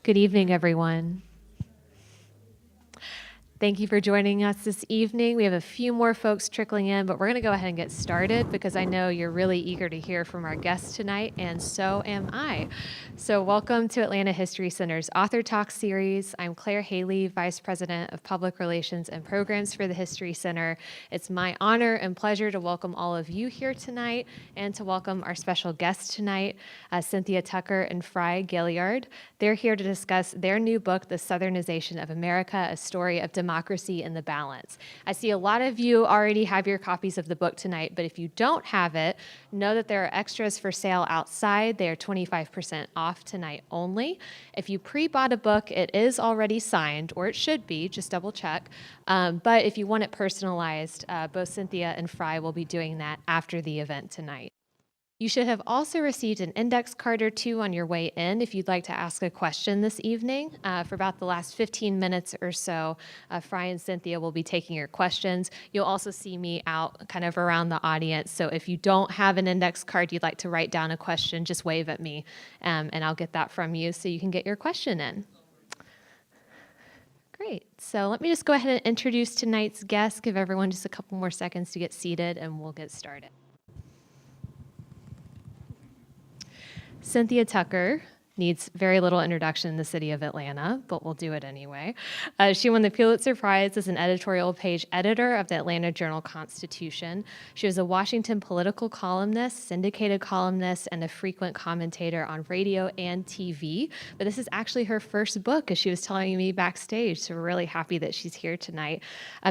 Good evening, everyone. Thank you for joining us this evening. We have a few more folks trickling in, but we're going to go ahead and get started because I know you're really eager to hear from our guests tonight, and so am I. So welcome to Atlanta History Center's Author Talk series. I'm Claire Haley, Vice President of Public Relations and Programs for the History Center. It's my honor and pleasure to welcome all of you here tonight and to welcome our special guests tonight, Cynthia Tucker and Frye Gaillard. They're here to discuss their new book, The Southernization of America, A Story of Democracy Democracy in the Balance. I see a lot of you already have your copies of the book tonight, but if you don't have it, know that there are extras for sale outside. They are 25% off tonight only. If you pre-bought a book, it is already signed, or it should be, just double check. But if you want it personalized, both Cynthia and Frye will be doing that after the event tonight. You should have also received an index card or two on your way in if you'd like to ask a question this evening. For about the last 15 minutes or so, Frye and Cynthia will be taking your questions. You'll also see me out kind of around the audience. So if you don't have an index card, you'd like to write down a question, just wave at me and I'll get that from you so you can get your question in. Great. So let me just go ahead and introduce tonight's guest, give everyone just a couple more seconds to get seated and we'll get started. Cynthia Tucker needs very little introduction in the city of Atlanta, but we'll do it anyway. She won the Pulitzer Prize as an editorial page editor of the Atlanta Journal-Constitution. She was a Washington political columnist, syndicated columnist, and a frequent commentator on radio and TV. But this is actually her first book, as she was telling me backstage, so we're really happy that she's here tonight.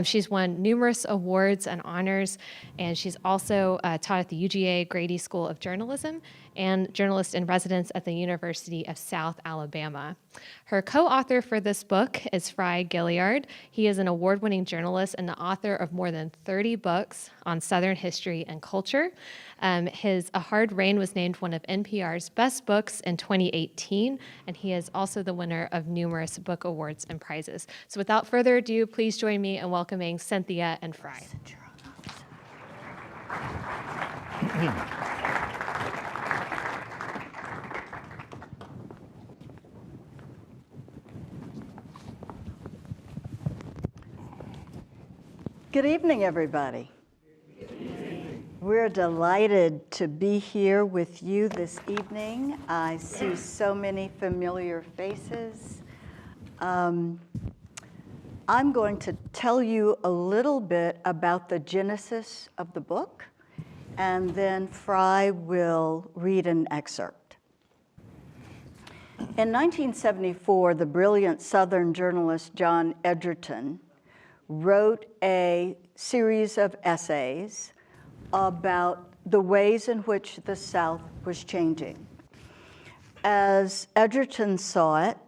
She's won numerous awards and honors, and she's also taught at the UGA Grady School of Journalism and journalist in residence at the University of South Alabama. Her co-author for this book is Frye Gaillard. He is an award-winning journalist and the author of more than 30 books on Southern history and culture. His A Hard Rain was named one of NPR's best books in 2018, and he is also the winner of numerous book awards and prizes. So without further ado, please join me in welcoming Cynthia and Frye. Good evening, everybody. Good evening. We're delighted to be here with you this evening. I see so many familiar faces. I'm going to tell you a little bit about the genesis of the book, and then Frye will read an excerpt. In 1974, the brilliant Southern journalist John Edgerton wrote a series of essays about the ways in which the South was changing. As Edgerton saw it,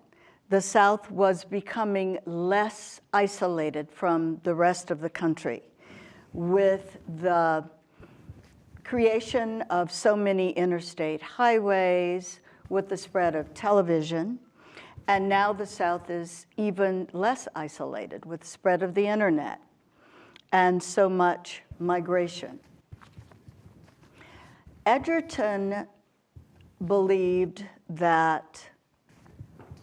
the South was becoming less isolated from the rest of the country with the creation of so many interstate highways, with the spread of television. And now the South is even less isolated with the spread of the internet and so much migration. Edgerton believed that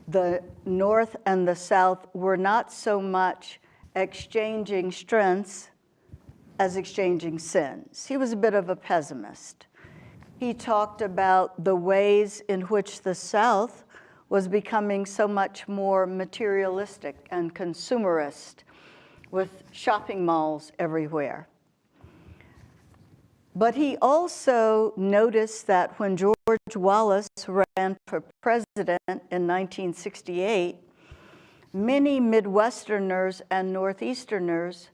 the North and the South were not so much exchanging strengths as exchanging sins. He was a bit of a pessimist. He talked about the ways in which the South was becoming so much more materialistic and consumerist with shopping malls everywhere. But he also noticed that when George Wallace ran for president in 1968, many Midwesterners and Northeasterners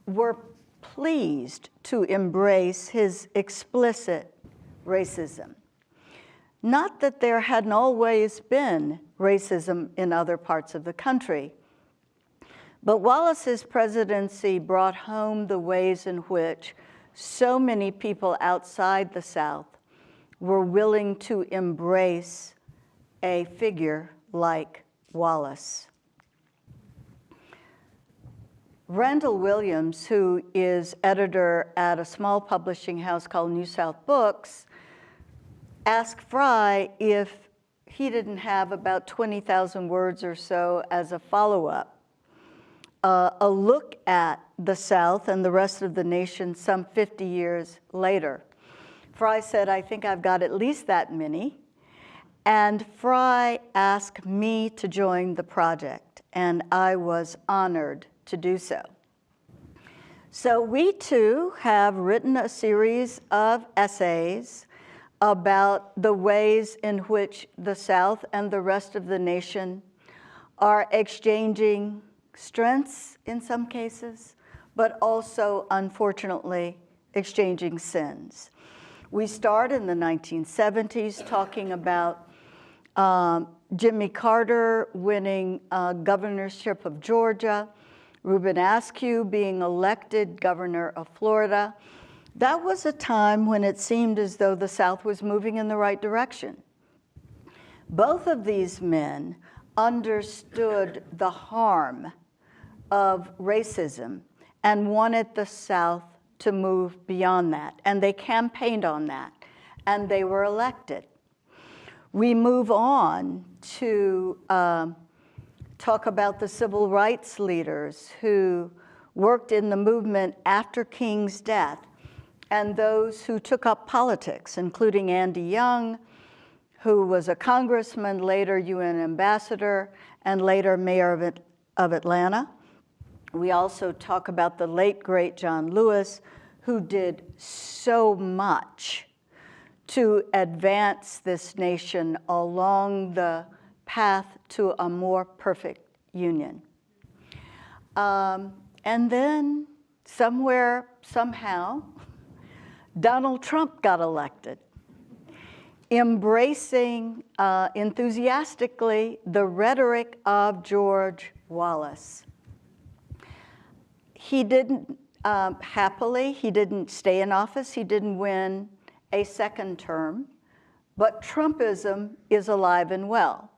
were pleased to embrace his explicit racism. Not that there hadn't always been racism in other parts of the country, but Wallace's presidency brought home the ways in which so many people outside the South were willing to embrace a figure like Wallace. Randall Williams, who is editor at a small publishing house called NewSouth Books, asked Frye if he didn't have about 20,000 words or so as a follow-up, a look at the South and the rest of the nation some 50 years later. Frye said, I think I've got at least that many. And Frye asked me to join the project, and I was honored to do so. So we too have written a series of essays about the ways in which the South and the rest of the nation are exchanging strengths in some cases, but also, unfortunately, exchanging sins. We start in the 1970s talking about Jimmy Carter winning governorship of Georgia, Reuben Askew being elected governor of Florida. That was a time when it seemed as though the South was moving in the right direction. Both of these men understood the harm of racism and wanted the South to move beyond that. And they campaigned on that, and they were elected. We move on to talk about the civil rights leaders who worked in the movement after King's death, and those who took up politics, including Andy Young, who was a congressman, later UN ambassador, and later mayor of Atlanta. We also talk about the late, great John Lewis, who did so much to advance this nation along the path to a more perfect union. And then somewhere, somehow, Donald Trump got elected, embracing enthusiastically the rhetoric of George Wallace. He didn't, happily, he didn't stay in office, he didn't win a second term, but Trumpism is alive and well.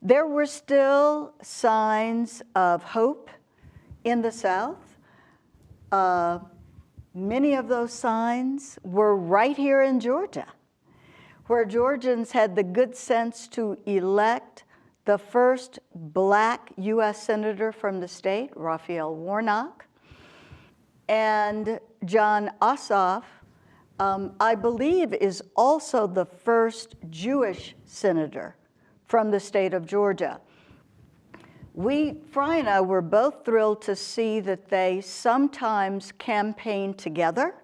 There were still signs of hope in the South. Many of those signs were right here in Georgia, where Georgians had the good sense to elect the first Black U.S. senator from the state, Raphael Warnock, and John Ossoff, I believe, is also the first Jewish senator from the state of Georgia. Frye and I were both thrilled to see that they sometimes campaign together,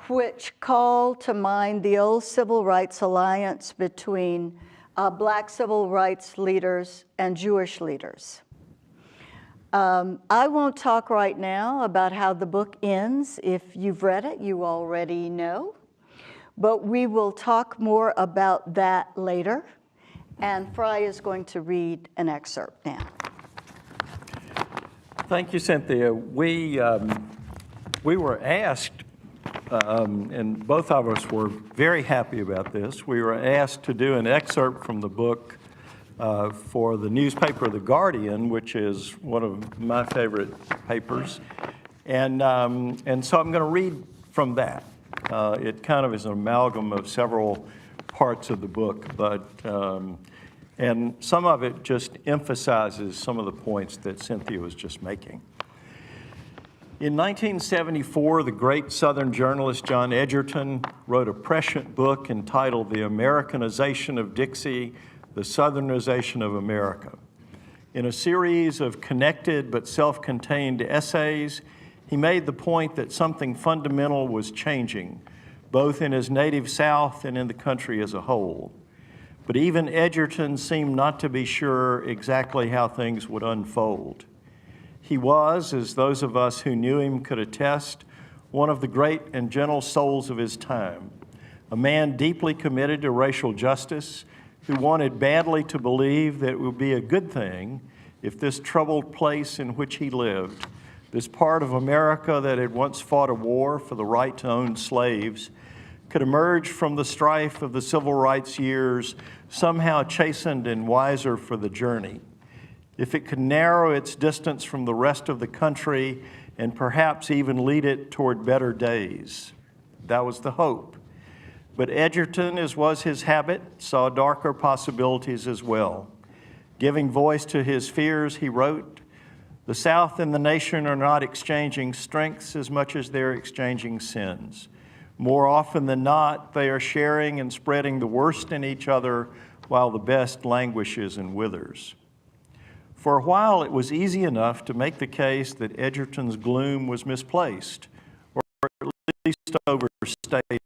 which called to mind the old civil rights alliance between Black civil rights leaders and Jewish leaders. I won't talk right now about how the book ends. If you've read it, you already know. But we will talk more about that later. And Frye is going to read an excerpt now. Thank you, Cynthia. We were asked, and both of us were very happy about this. We were asked to do an excerpt from the book for the newspaper The Guardian, which is one of my favorite papers. And so I'm going to read from that. It kind of is an amalgam of several parts of the book, but and some of it just emphasizes some of the points that Cynthia was just making. In 1974, the great Southern journalist John Edgerton wrote a prescient book entitled The Americanization of Dixie, the Southernization of America. In a series of connected but self-contained essays, he made the point that something fundamental was changing, both in his native South and in the country as a whole. But even Edgerton seemed not to be sure exactly how things would unfold. He was, as those of us who knew him could attest, one of the great and gentle souls of his time, a man deeply committed to racial justice, who wanted badly to believe that it would be a good thing if this troubled place in which he lived, this part of America that had once fought a war for the right to own slaves, could emerge from the strife of the civil rights years somehow chastened and wiser for the journey. If it could narrow its distance from the rest of the country and perhaps even lead it toward better days. That was the hope. But Edgerton, as was his habit, saw darker possibilities as well. Giving voice to his fears, he wrote, "The South and the nation are not exchanging strengths as much as they're exchanging sins. More often than not, they are sharing and spreading the worst in each other while the best languishes and withers." For a while, it was easy enough to make the case that Edgerton's gloom was misplaced, or at least overstated.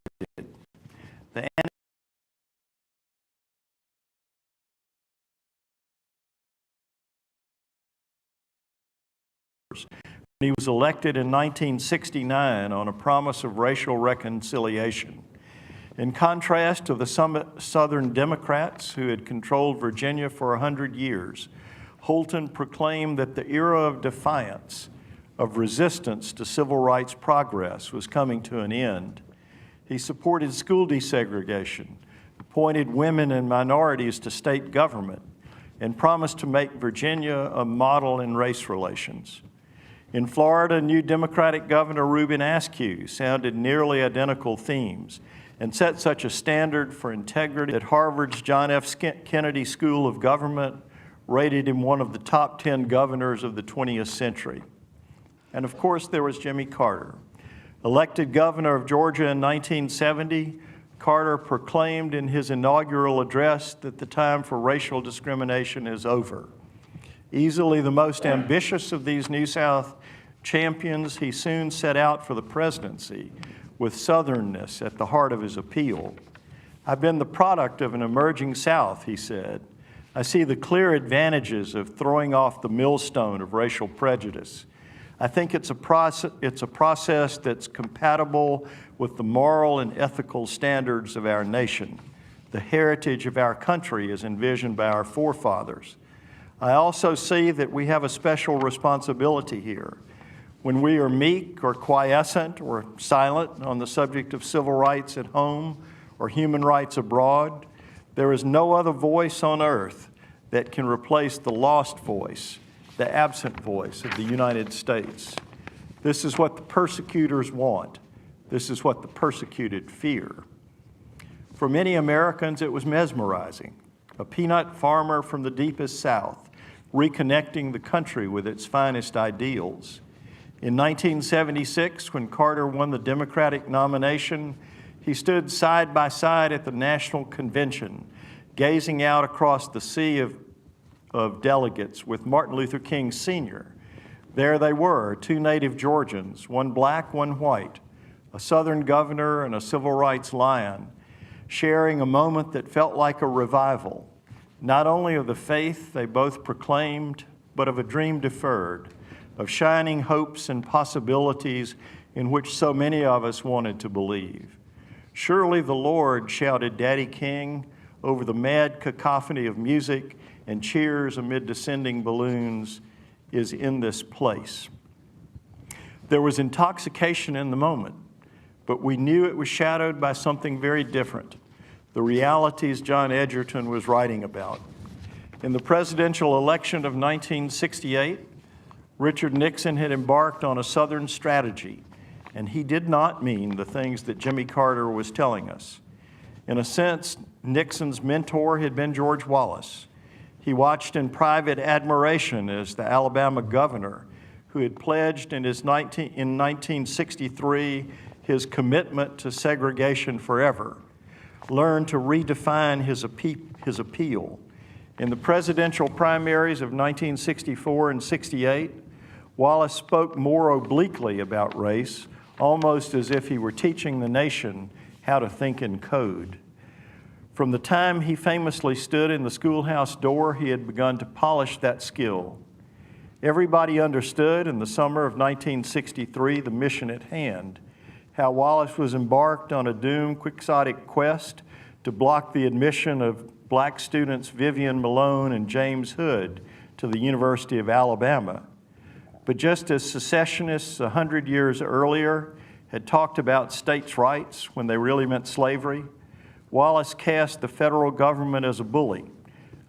The he was elected in 1969 on a promise of racial reconciliation. In contrast to the Southern Democrats who had controlled Virginia for 100 years, Holton proclaimed that the era of defiance, of resistance to civil rights progress was coming to an end. He supported school desegregation, appointed women and minorities to state government, and promised to make Virginia a model in race relations. In Florida, new Democratic Governor Reuben Askew sounded nearly identical themes and set such a standard for integrity that Harvard's John F. Kennedy School of Government rated him one of the top 10 governors of the 20th century. And of course, there was Jimmy Carter. Elected governor of Georgia in 1970, Carter proclaimed in his inaugural address that the time for racial discrimination is over. Easily the most ambitious of these NewSouth champions, he soon set out for the presidency with Southernness at the heart of his appeal. I've been the product of an emerging South, he said. I see the clear advantages of throwing off the millstone of racial prejudice. I think it's a process that's compatible with the moral and ethical standards of our nation, the heritage of our country as envisioned by our forefathers. I also see that we have a special responsibility here. When we are meek or quiescent or silent on the subject of civil rights at home or human rights abroad, there is no other voice on earth that can replace the lost voice, the absent voice of the United States. This is what the persecutors want. This is what the persecuted fear. For many Americans, it was mesmerizing. A peanut farmer from the deepest South, reconnecting the country with its finest ideals. In 1976, when Carter won the Democratic nomination, he stood side by side at the National Convention, gazing out across the sea of delegates with Martin Luther King Sr. There they were, two native Georgians, one black, one white, a Southern governor and a civil rights lion, sharing a moment that felt like a revival, not only of the faith they both proclaimed, but of a dream deferred, of shining hopes and possibilities in which so many of us wanted to believe. Surely the Lord, shouted Daddy King over the mad cacophony of music and cheers amid descending balloons, is in this place. There was intoxication in the moment, but we knew it was shadowed by something very different, the realities John Edgerton was writing about. In the presidential election of 1968, Richard Nixon had embarked on a Southern strategy, and he did not mean the things that Jimmy Carter was telling us. In a sense, Nixon's mentor had been George Wallace. He watched in private admiration as the Alabama governor, who had pledged in 1963 his commitment to segregation forever, learned to redefine his appeal. In the presidential primaries of 1964 and 68, Wallace spoke more obliquely about race, almost as if he were teaching the nation how to think in code. From the time he famously stood in the schoolhouse door, he had begun to polish that skill. Everybody understood in the summer of 1963 the mission at hand, how Wallace was embarked on a doomed, quixotic quest to block the admission of black students Vivian Malone and James Hood to the University of Alabama. But just as secessionists 100 years earlier had talked about states' rights when they really meant slavery, Wallace cast the federal government as a bully,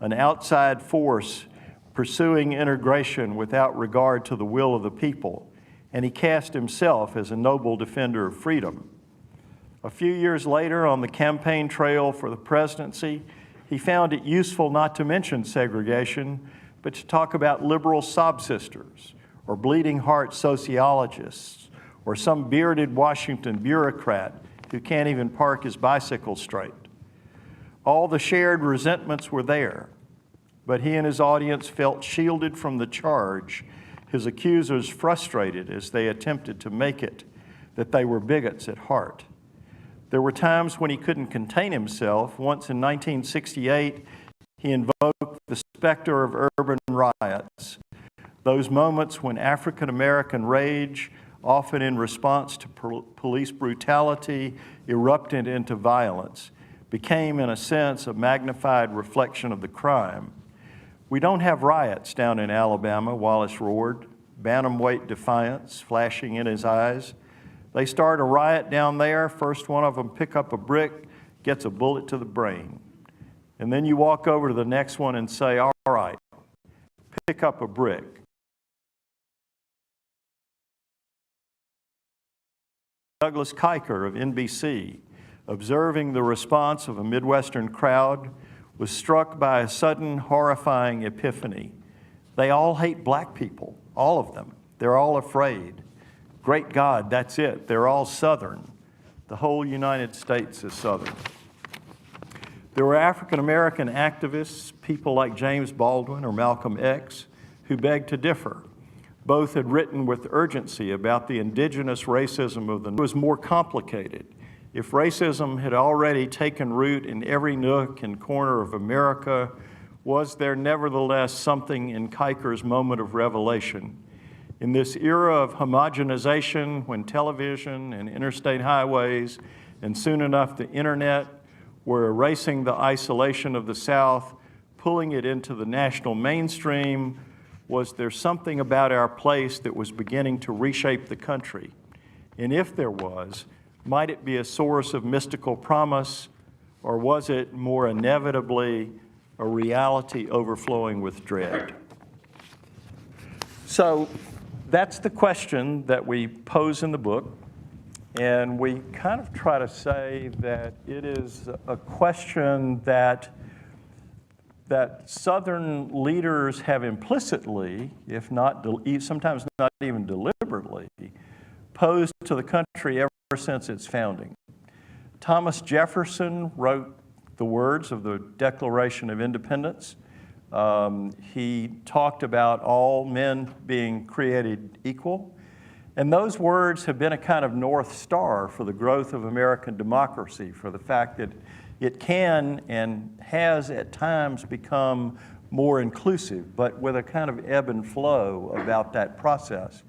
an outside force pursuing integration without regard to the will of the people, and he cast himself as a noble defender of freedom. A few years later, on the campaign trail for the presidency, he found it useful not to mention segregation, but to talk about liberal sob sisters, or bleeding heart sociologists, or some bearded Washington bureaucrat who can't even park his bicycle straight. All the shared resentments were there, but he and his audience felt shielded from the charge, his accusers frustrated as they attempted to make it that they were bigots at heart. There were times when he couldn't contain himself. Once in 1968, he invoked the specter of urban riots, those moments when African American rage, often in response to police brutality, erupted into violence, became, in a sense, a magnified reflection of the crime. We don't have riots down in Alabama, Wallace roared, bantamweight defiance flashing in his eyes. They start a riot down there, first one of them pick up a brick, gets a bullet to the brain. And then you walk over to the next one and say, all right, pick up a brick. Douglas Kiker of NBC, observing the response of a Midwestern crowd, was struck by a sudden, horrifying epiphany. They all hate black people, all of them. They're all afraid. Great God, that's it. They're all Southern. The whole United States is Southern. There were African American activists, people like James Baldwin or Malcolm X, who begged to differ. Both had written with urgency about the indigenous racism of the North. It was more complicated. If racism had already taken root in every nook and corner of America, was there nevertheless something in Kiker's moment of revelation? In this era of homogenization, when television and interstate highways, and soon enough the internet, were erasing the isolation of the South, pulling it into the national mainstream, was there something about our place that was beginning to reshape the country? And if there was, might it be a source of mystical promise, or was it more inevitably a reality overflowing with dread? So that's the question that we pose in the book, and we kind of try to say that it is a question that Southern leaders have implicitly, if not sometimes not even deliberately, posed to the country ever since its founding. Thomas Jefferson wrote the words of the Declaration of Independence. He talked about all men being created equal. And those words have been a kind of North Star for the growth of American democracy, for the fact that it can and has at times become more inclusive, but with a kind of ebb and flow about that process.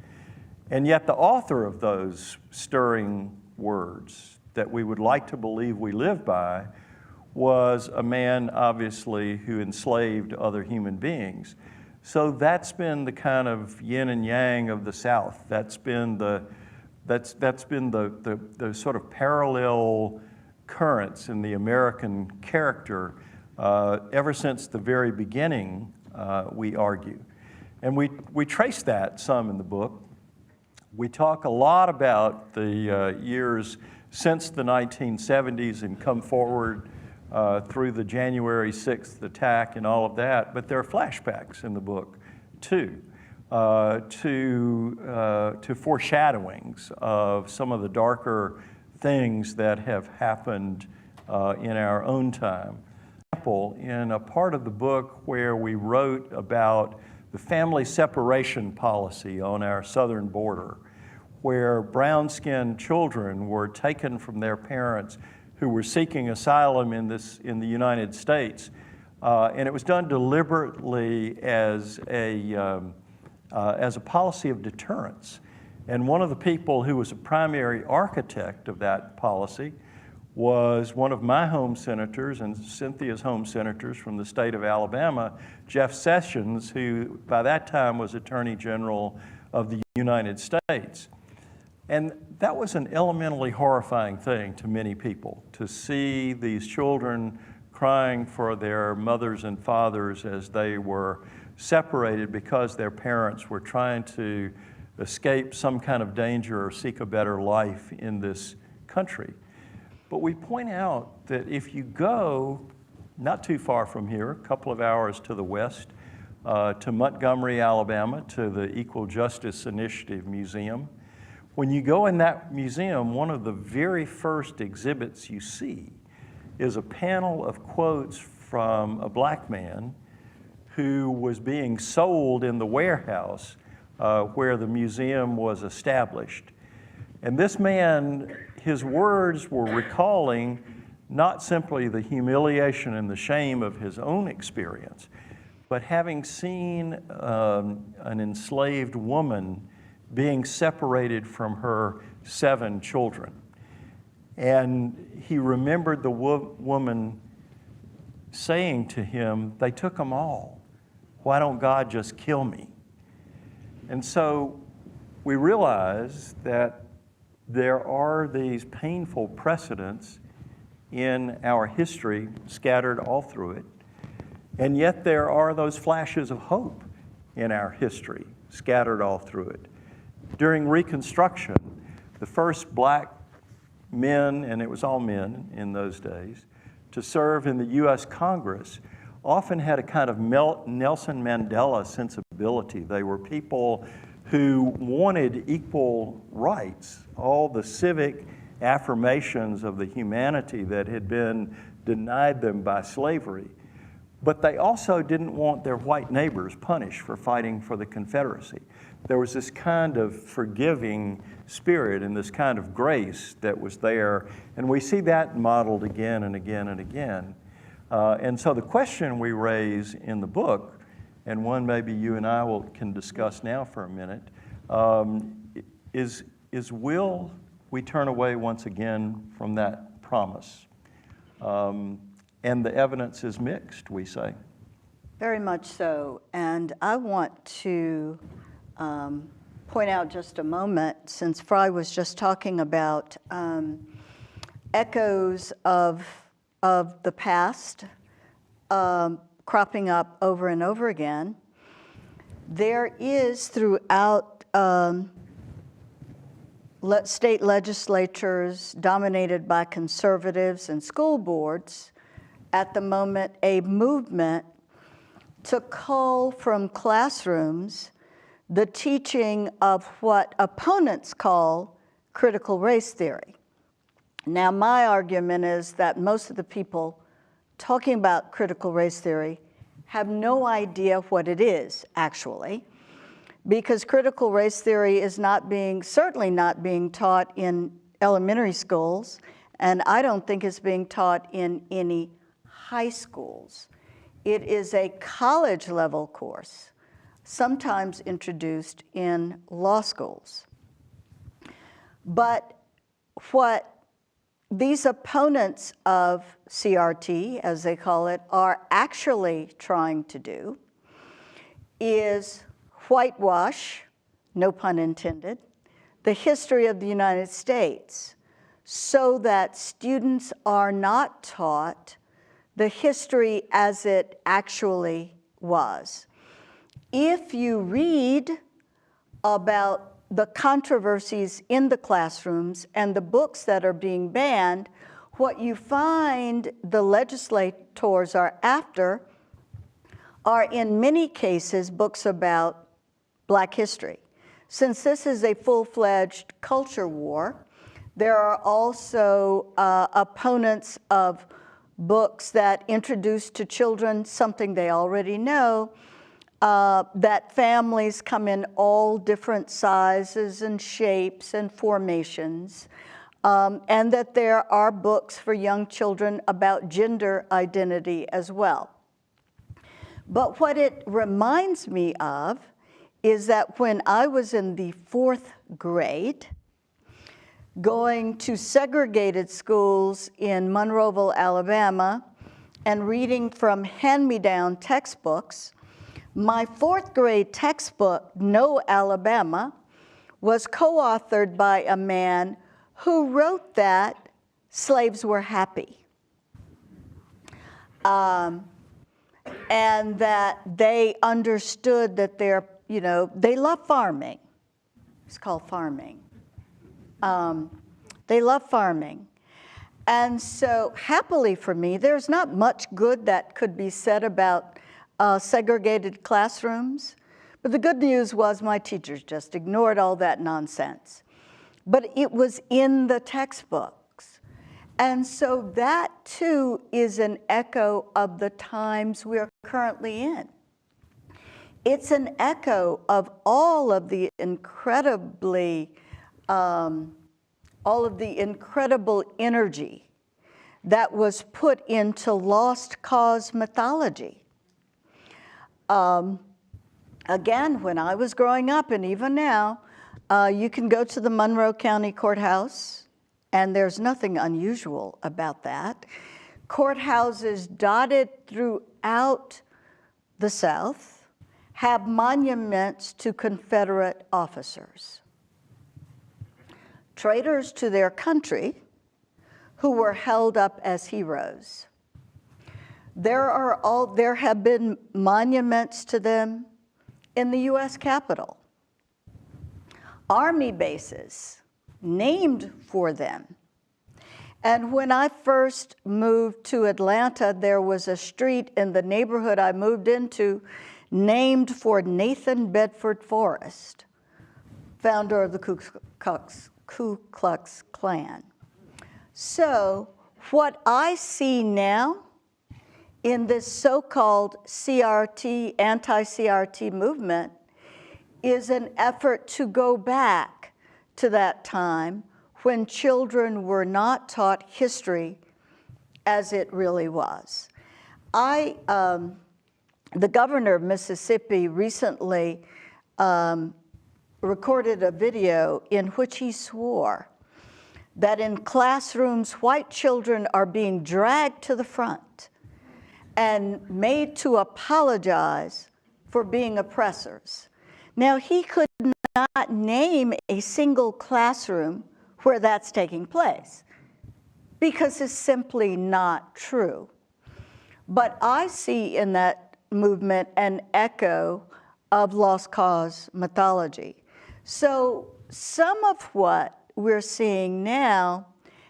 And yet the author of those stirring words that we would like to believe we live by was a man, obviously, who enslaved other human beings. So that's been the kind of yin and yang of the South. That's been the sort of parallel currents in the American character ever since the very beginning, we argue. And we trace that some in the book. We talk a lot about the years since the 1970s and come forward through the January 6th attack and all of that, but there are flashbacks in the book too, to foreshadowings of some of the darker things that have happened in our own time. In a part of the book where we wrote about the family separation policy on our southern border, where brown-skinned children were taken from their parents who were seeking asylum in the United States, and it was done deliberately as a policy of deterrence. And one of the people who was a primary architect of that policy was one of my home senators and Cynthia's home senators from the state of Alabama, Jeff Sessions, who by that time was Attorney General of the United States. And that was an elementally horrifying thing to many people, to see these children crying for their mothers and fathers as they were separated because their parents were trying to escape some kind of danger or seek a better life in this country. But we point out that if you go not too far from here, a couple of hours to the west, to Montgomery, Alabama, to the Equal Justice Initiative Museum, when you go in that museum, one of the very first exhibits you see is a panel of quotes from a black man who was being sold in the warehouse where the museum was established. And this man, his words were recalling not simply the humiliation and the shame of his own experience, but having seen an enslaved woman being separated from her 7 children. And he remembered the woman saying to him, "They took them all. Why don't God just kill me?" And so we realize that there are these painful precedents in our history scattered all through it. And yet there are those flashes of hope in our history scattered all through it. During Reconstruction, the first black men, and it was all men in those days, to serve in the U.S. Congress often had a kind of Nelson Mandela sensibility. They were people who wanted equal rights, all the civic affirmations of the humanity that had been denied them by slavery. But they also didn't want their white neighbors punished for fighting for the Confederacy. There was this kind of forgiving spirit and this kind of grace that was there, and we see that modeled again and again and again. And so the question we raise in the book, and one maybe you and I can discuss now for a minute, is will we turn away once again from that promise? And the evidence is mixed, we say. Very much so. And I want to point out just a moment, since Frye was just talking about echoes of the past cropping up over and over again. There is throughout state legislatures dominated by conservatives and school boards at the moment a movement to cull from classrooms the teaching of what opponents call critical race theory. Now, my argument is that most of the people talking about critical race theory have no idea what it is, actually, because critical race theory is certainly not being taught in elementary schools, and I don't think it's being taught in any high schools. It is a college-level course, sometimes introduced in law schools. But what these opponents of CRT, as they call it, are actually trying to do is whitewash, no pun intended, the history of the United States so that students are not taught the history as it actually was. If you read about the controversies in the classrooms and the books that are being banned, what you find the legislators are after are in many cases books about Black history. Since this is a full-fledged culture war, there are also opponents of books that introduce to children something they already know, that families come in all different sizes and shapes and formations, and that there are books for young children about gender identity as well. But what it reminds me of is that when I was in the 4th grade, going to segregated schools in Monroeville, Alabama, and reading from hand-me-down textbooks, my 4th grade textbook, No Alabama, was co-authored by a man who wrote that slaves were happy. And that they understood that they love farming. It's called farming. They love farming. And so happily for me, there's not much good that could be said about segregated classrooms. But the good news was my teachers just ignored all that nonsense. But it was in the textbooks. And so that too is an echo of the times we're currently in. It's an echo of all of the incredible energy that was put into lost cause mythology. Again, when I was growing up, and even now, you can go to the Monroe County Courthouse, and there's nothing unusual about that. Courthouses dotted throughout the South have monuments to Confederate officers, traitors to their country, who were held up as heroes. There have been monuments to them in the US Capitol, Army bases named for them. And when I first moved to Atlanta, there was a street in the neighborhood I moved into named for Nathan Bedford Forrest, founder of the Ku Klux Klan. So what I see now in this so-called CRT, anti-CRT movement is an effort to go back to that time when children were not taught history as it really was. The governor of Mississippi recently recorded a video in which he swore that in classrooms, white children are being dragged to the front and made to apologize for being oppressors. Now, he could not name a single classroom where that's taking place because it's simply not true. But I see in that movement an echo of lost cause mythology. So some of what we're seeing now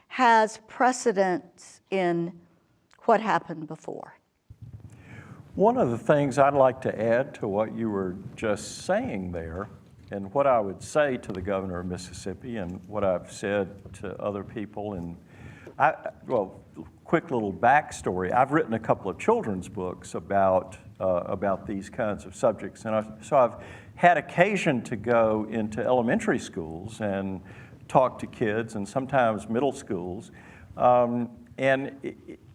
has precedence in what happened before. One of the things I'd like to add to what you were just saying there, and what I would say to the governor of Mississippi and what I've said to other people, and quick little backstory. I've written a couple of children's books about these kinds of subjects, and so I've had occasion to go into elementary schools and talk to kids, and sometimes middle schools, and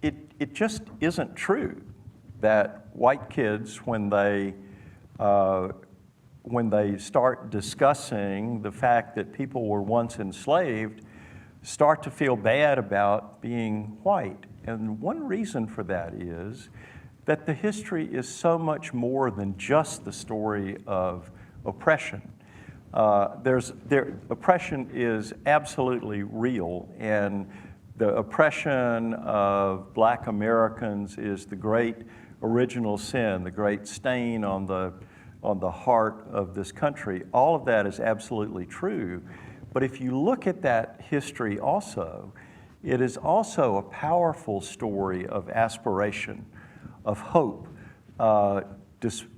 it just isn't true that white kids, when they start discussing the fact that people were once enslaved, start to feel bad about being white. And one reason for that is that the history is so much more than just the story of oppression. Oppression is absolutely real, and the oppression of Black Americans is the great original sin, the great stain on the heart of this country. All of that is absolutely true. But if you look at that history also, it is also a powerful story of aspiration, of hope,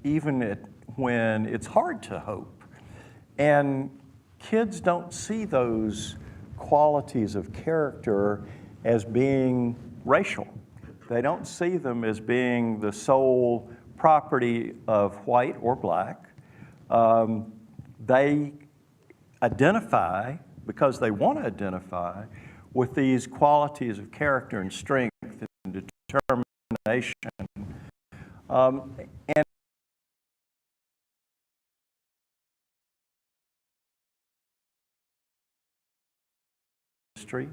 even when it's hard to hope. And kids don't see those qualities of character as being racial. They don't see them as being the sole property of white or Black. They identify, because they want to identify, with these qualities of character and strength and determination. And history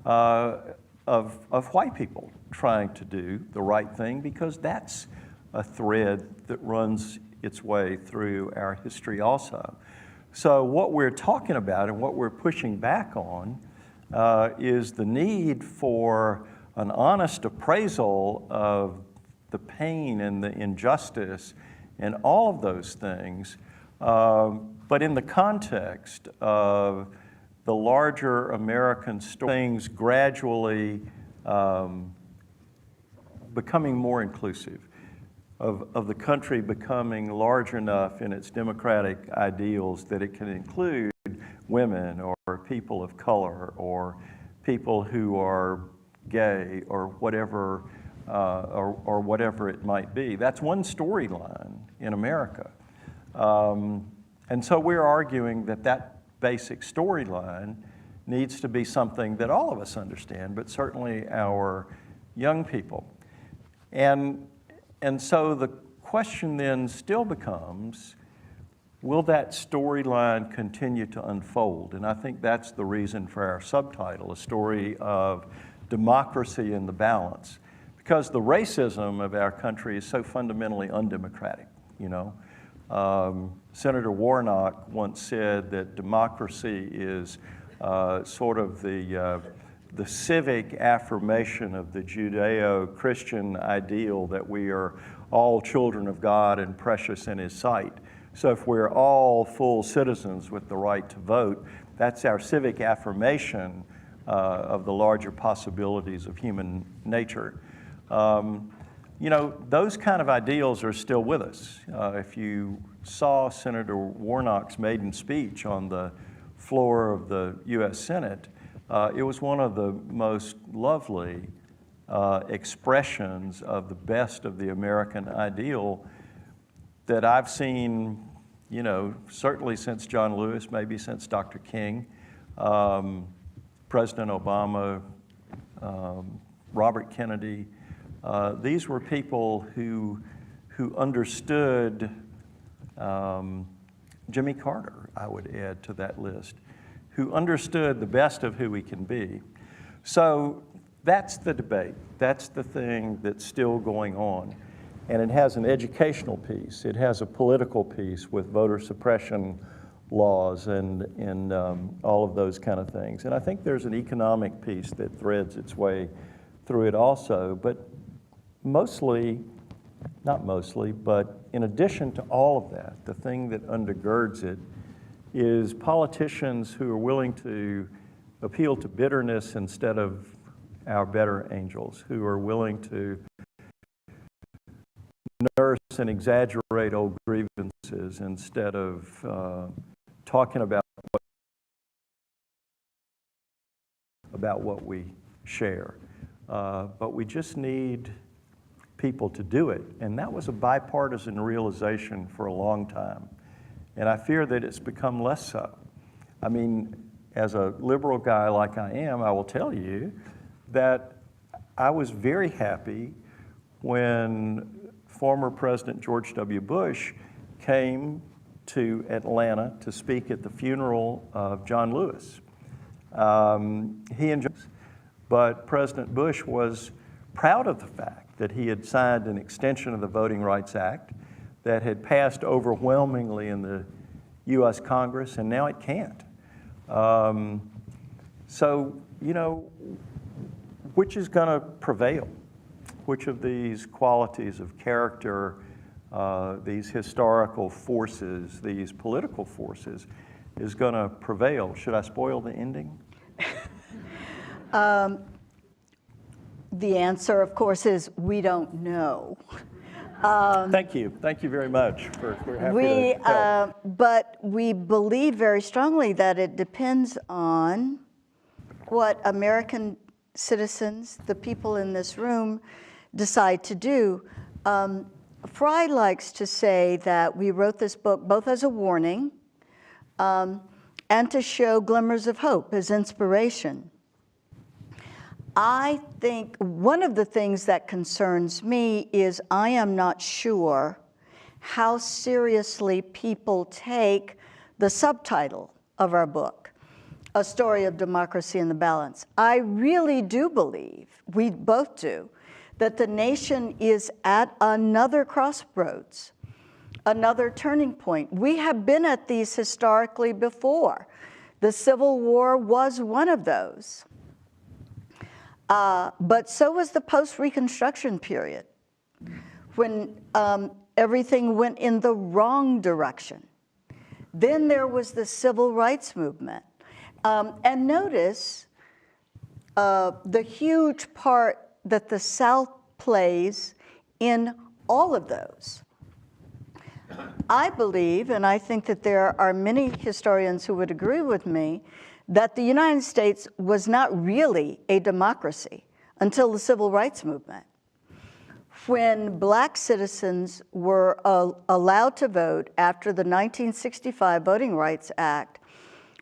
of white people trying to do the right thing, because that's a thread that runs its way through our history also. So what we're talking about and what we're pushing back on is the need for an honest appraisal of the pain and the injustice and all of those things, but in the context of the larger American story, things gradually becoming more inclusive, of the country becoming large enough in its democratic ideals that it can include women or people of color or people who are gay or whatever it might be. That's one storyline in America. And so we're arguing that that basic storyline needs to be something that all of us understand, but certainly our young people. And so the question then still becomes, will that storyline continue to unfold? And I think that's the reason for our subtitle, a story of democracy in the balance. Because the racism of our country is so fundamentally undemocratic, you know. Senator Warnock once said that democracy is sort of the civic affirmation of the Judeo-Christian ideal that we are all children of God and precious in His sight. So if we're all full citizens with the right to vote, that's our civic affirmation of the larger possibilities of human nature. You know, those kind of ideals are still with us. If you saw Senator Warnock's maiden speech on the floor of the U.S. Senate, it was one of the most lovely expressions of the best of the American ideal that I've seen, you know, certainly since John Lewis, maybe since Dr. King, President Obama, Robert Kennedy. These were people who understood, Jimmy Carter, I would add to that list, who understood the best of who we can be. So that's the debate. That's the thing that's still going on. And it has an educational piece. It has a political piece with voter suppression laws and all of those kind of things. And I think there's an economic piece that threads its way through it also. But mostly, not mostly, but in addition to all of that, the thing that undergirds it is politicians who are willing to appeal to bitterness instead of our better angels, who are willing to nurse and exaggerate old grievances instead of talking about what we share. But we just need people to do it. And that was a bipartisan realization for a long time. And I fear that it's become less so. I mean, as a liberal guy like I am, I will tell you that I was very happy when former President George W. Bush came to Atlanta to speak at the funeral of John Lewis. But President Bush was proud of the fact that he had signed an extension of the Voting Rights Act that had passed overwhelmingly in the U.S. Congress, and now it can't. So, you know, which is going to prevail? Which of these qualities of character, these historical forces, these political forces, is going to prevail? Should I spoil the ending? The answer, of course, is we don't know. Thank you. Thank you very much. We're happy to help. But we believe very strongly that it depends on what American citizens, the people in this room, decide to do. Frye likes to say that we wrote this book both as a warning and to show glimmers of hope as inspiration. I think one of the things that concerns me is I am not sure how seriously people take the subtitle of our book, A Story of Democracy in the Balance. I really do believe, we both do, that the nation is at another crossroads, another turning point. We have been at these historically before. The Civil War was one of those. But so was the post-Reconstruction period, when everything went in the wrong direction. Then there was the civil rights movement. And notice the huge part that the South plays in all of those. I believe, and I think that there are many historians who would agree with me, that the United States was not really a democracy until the civil rights movement. When Black citizens were allowed to vote after the 1965 Voting Rights Act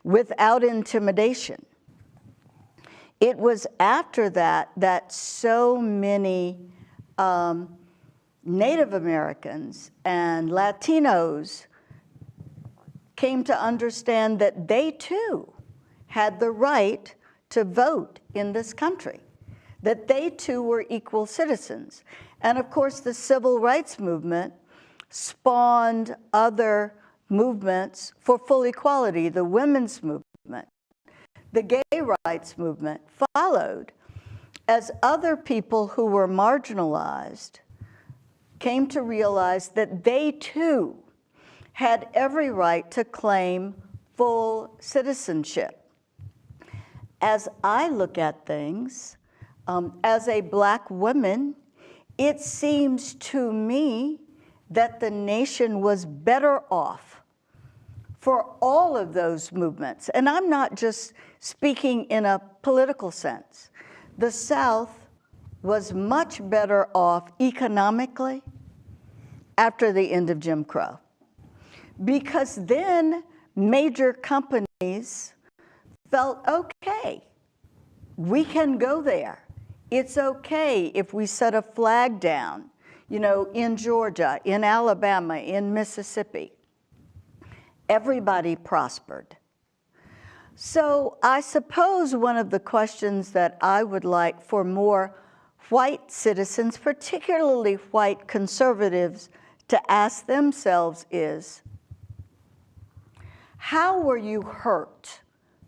without intimidation, it was after that that so many Native Americans and Latinos came to understand that they too had the right to vote in this country, that they too were equal citizens. And of course, the civil rights movement spawned other movements for full equality. The women's movement, the gay rights movement followed as other people who were marginalized came to realize that they too had every right to claim full citizenship. As I look at things, as a Black woman, it seems to me that the nation was better off for all of those movements. And I'm not just speaking in a political sense. The South was much better off economically after the end of Jim Crow, because then major companies felt, okay, we can go there. It's okay if we set a flag down, you know, in Georgia, in Alabama, in Mississippi. Everybody prospered. So I suppose one of the questions that I would like for more white citizens, particularly white conservatives, to ask themselves is, how were you hurt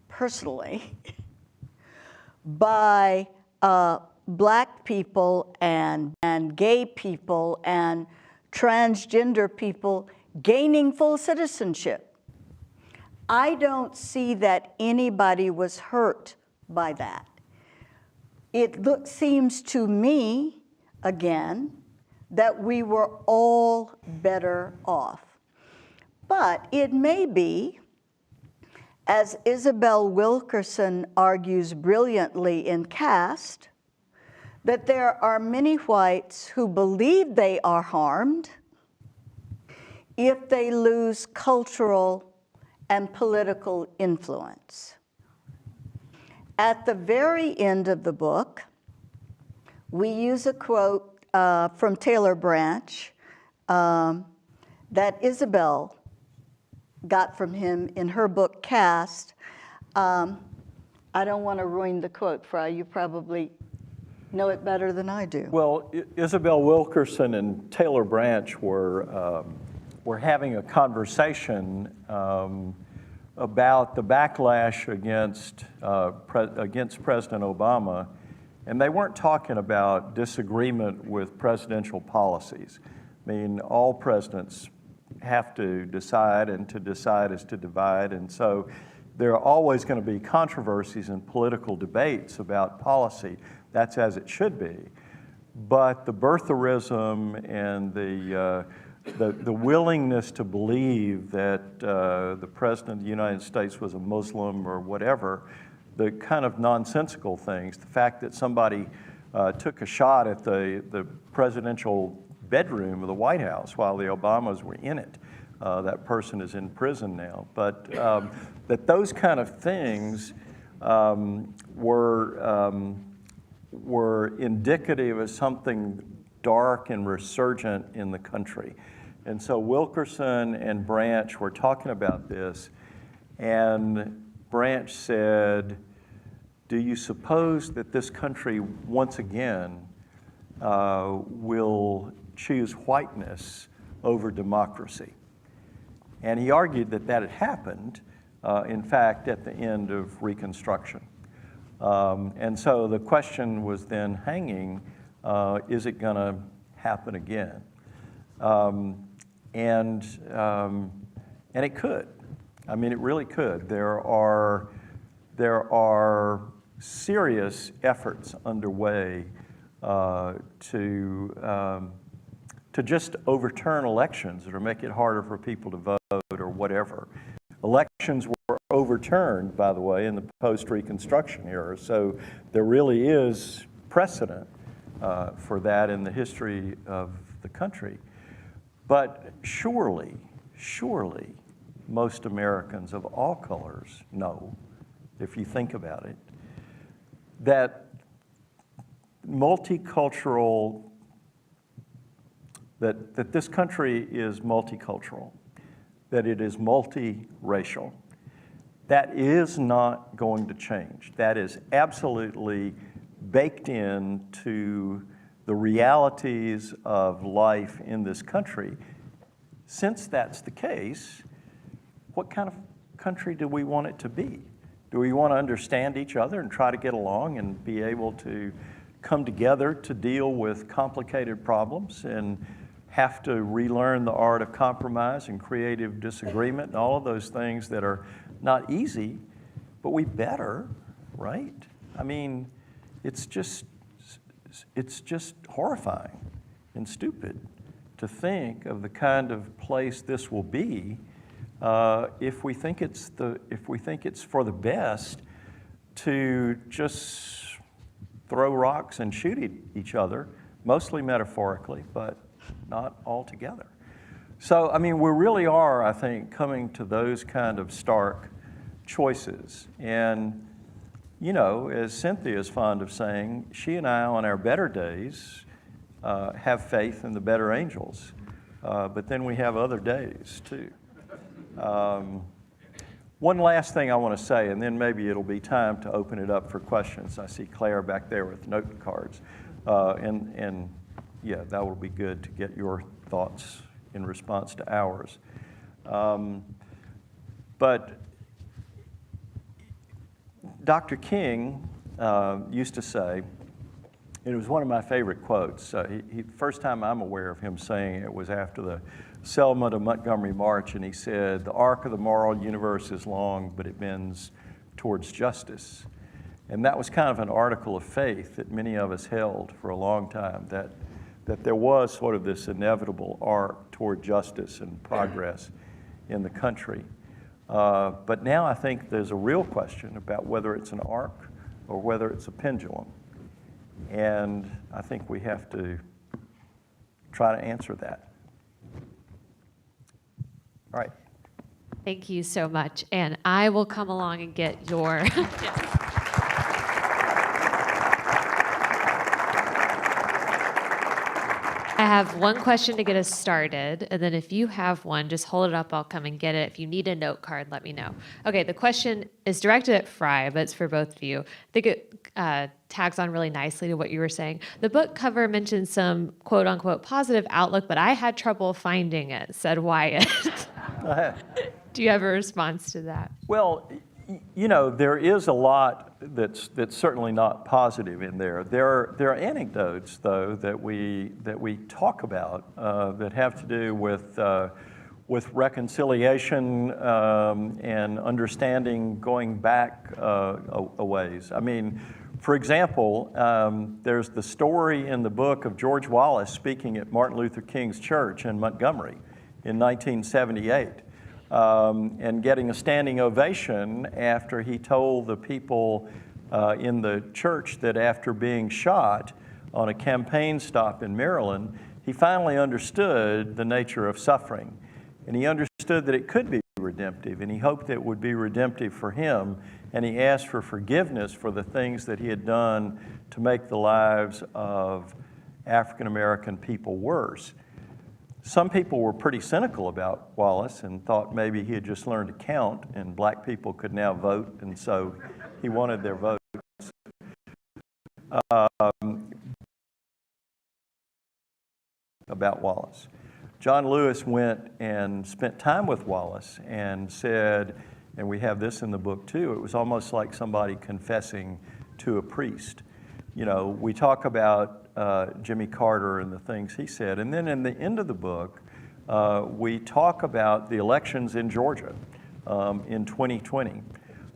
personally by Black people and gay people and transgender people gaining full citizenship? I don't see that anybody was hurt by that. It seems to me, again, that we were all better off. But it may be, as Isabel Wilkerson argues brilliantly in Caste, that there are many whites who believe they are harmed if they lose cultural and political influence. At the very end of the book, we use a quote from Taylor Branch that Isabel got from him in her book, Caste. I don't want to ruin the quote, Frye. You probably know it better than I do. Well, Isabel Wilkerson and Taylor Branch were having a conversation about the backlash against President Obama, and they weren't talking about disagreement with presidential policies. I mean, all presidents have to decide, and to decide is to divide, and so there are always going to be controversies and political debates about policy. That's as it should be. But the birtherism and the willingness to believe that the President of the United States was a Muslim or whatever, the kind of nonsensical things, the fact that somebody took a shot at the presidential bedroom of the White House while the Obamas were in it. That person is in prison now. But that those kind of things were indicative of something dark and resurgent in the country. And so Wilkerson and Branch were talking about this, and Branch said, do you suppose that this country once again will choose whiteness over democracy? And he argued that that had happened, in fact, at the end of Reconstruction. And so the question was then hanging, is it going to happen again? And it could. I mean, it really could. There are serious efforts underway to just overturn elections or make it harder for people to vote or whatever. Elections were overturned, by the way, in the post-Reconstruction era, so there really is precedent for that in the history of the country. But surely, most Americans of all colors know, if you think about it, that multicultural that this country is multicultural, that it is multiracial. That is not going to change. That is absolutely baked into the realities of life in this country. Since that's the case, what kind of country do we want it to be? Do we want to understand each other and try to get along and be able to come together to deal with complicated problems and have to relearn the art of compromise and creative disagreement and all of those things that are not easy, but we better, right? I mean, it's just horrifying and stupid to think of the kind of place this will be if we think it's for the best to just throw rocks and shoot each other, mostly metaphorically, but not altogether. So, I mean, we really are, I think, coming to those kind of stark choices. And, you know, as Cynthia is fond of saying, she and I on our better days have faith in the better angels, but then we have other days too. One last thing I want to say, and then maybe it'll be time to open it up for questions. I see Claire back there with note cards. And yeah, that will be good to get your thoughts in response to ours. But Dr. King used to say, and it was one of my favorite quotes. First time I'm aware of him saying it was after the Selma to Montgomery March, and he said, "The arc of the moral universe is long, but it bends towards justice." And that was kind of an article of faith that many of us held for a long time, that there was sort of this inevitable arc toward justice and progress in the country. But now I think there's a real question about whether it's an arc or whether it's a pendulum. And I think we have to try to answer that. All right. Thank you so much. And I will come along and get your... I have one question to get us started, and then if you have one, just hold it up, I'll come and get it. If you need a note card, let me know. Okay, the question is directed at Frye, but it's for both of you. I think it tags on really nicely to what you were saying. The book cover mentioned some quote-unquote positive outlook, but I had trouble finding it, said Wyatt. Go ahead. Do you have a response to that? Well, you know, there is a lot that's certainly not positive in there. There are anecdotes, though, that we talk about that have to do with reconciliation and understanding going back a ways. I mean, for example, there's the story in the book of George Wallace speaking at Martin Luther King's church in Montgomery in 1978. And getting a standing ovation after he told the people in the church that after being shot on a campaign stop in Maryland, he finally understood the nature of suffering. And he understood that it could be redemptive, and he hoped it would be redemptive for him, and he asked for forgiveness for the things that he had done to make the lives of African American people worse. Some people were pretty cynical about Wallace and thought maybe he had just learned to count and black people could now vote, and so he wanted their votes. About Wallace. John Lewis went and spent time with Wallace and said, and we have this in the book too, it was almost like somebody confessing to a priest. You know, we talk about Jimmy Carter and the things he said. And then in the end of the book, we talk about the elections in Georgia in 2020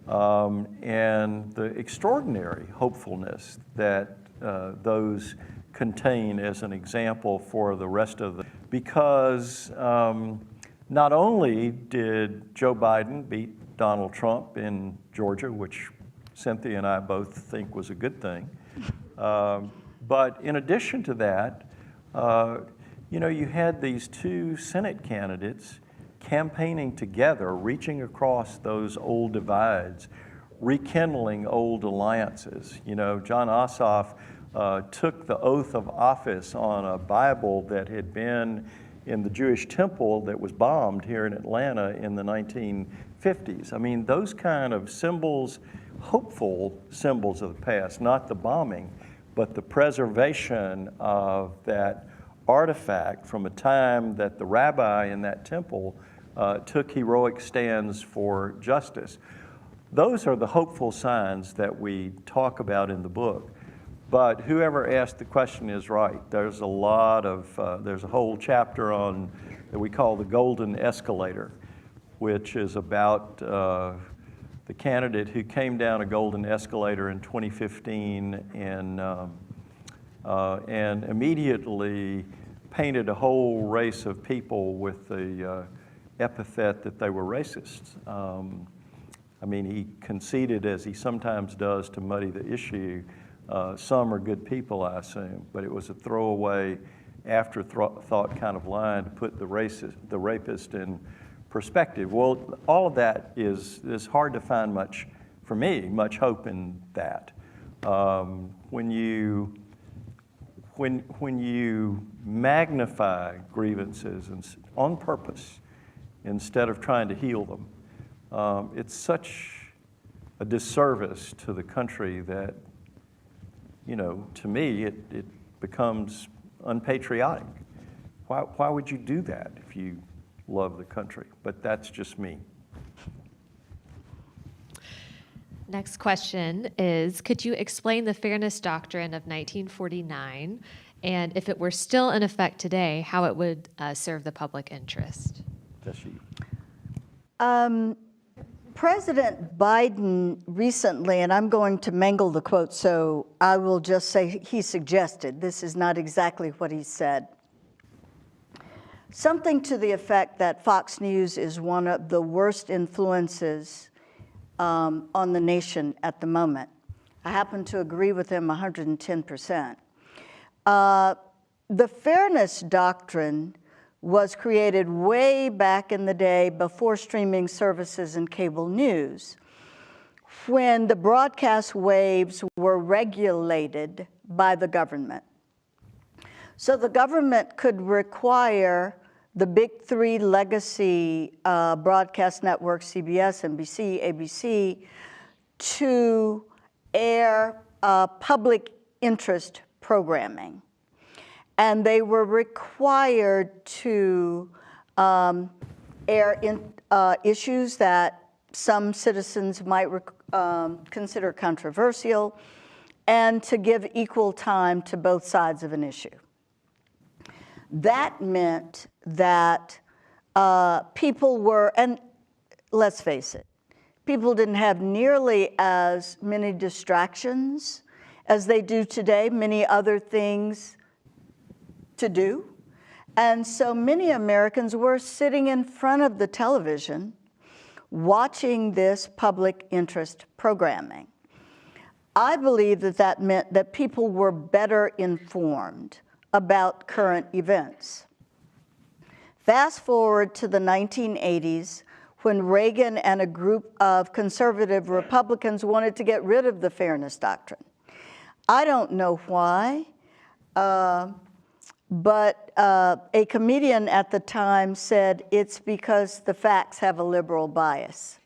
and the extraordinary hopefulness that those contain as an example for the rest of the... Because not only did Joe Biden beat Donald Trump in Georgia, which Cynthia and I both think was a good thing, but in addition to that, you know, you had these two Senate candidates campaigning together, reaching across those old divides, rekindling old alliances. You know, John Ossoff took the oath of office on a Bible that had been in the Jewish temple that was bombed here in Atlanta in the 1950s. I mean, those kind of symbols, hopeful symbols of the past, not the bombing, but the preservation of that artifact from a time that the rabbi in that temple took heroic stands for justice. Those are the hopeful signs that we talk about in the book. But whoever asked the question is right. There's a lot of, there's a whole chapter on that we call the golden escalator, which is about the candidate who came down a golden escalator in 2015 and immediately painted a whole race of people with the epithet that they were racists. I mean, he conceded, as he sometimes does, to muddy the issue. Some are good people, I assume, but it was a throwaway, afterthought kind of line to put the rapist in perspective. Well, all of that is hard to find much, for me, much hope in that. When you magnify grievances on purpose instead of trying to heal them, it's such a disservice to the country that, you know, to me, it becomes unpatriotic. Why would you do that if you love the country? But that's just me. Next question is, could you explain the fairness doctrine of 1949, and if it were still in effect today, how it would serve the public interest? That's you. President Biden recently, and I'm going to mangle the quote, so I will just say he suggested, this is not exactly what he said, something to the effect that Fox News is one of the worst influences on the nation at the moment. I happen to agree with him 110%. The fairness doctrine was created way back in the day before streaming services and cable news, when the broadcast waves were regulated by the government. So the government could require the big three legacy broadcast networks, CBS, NBC, ABC, to air public interest programming. And they were required to air issues that some citizens might consider controversial, and to give equal time to both sides of an issue. That meant that people were, and let's face it, people didn't have nearly as many distractions as they do today, many other things to do. And so many Americans were sitting in front of the television watching this public interest programming. I believe that that meant that people were better informed about current events. Fast forward to the 1980s, when Reagan and a group of conservative Republicans wanted to get rid of the fairness doctrine. I don't know why, but a comedian at the time said, it's because the facts have a liberal bias.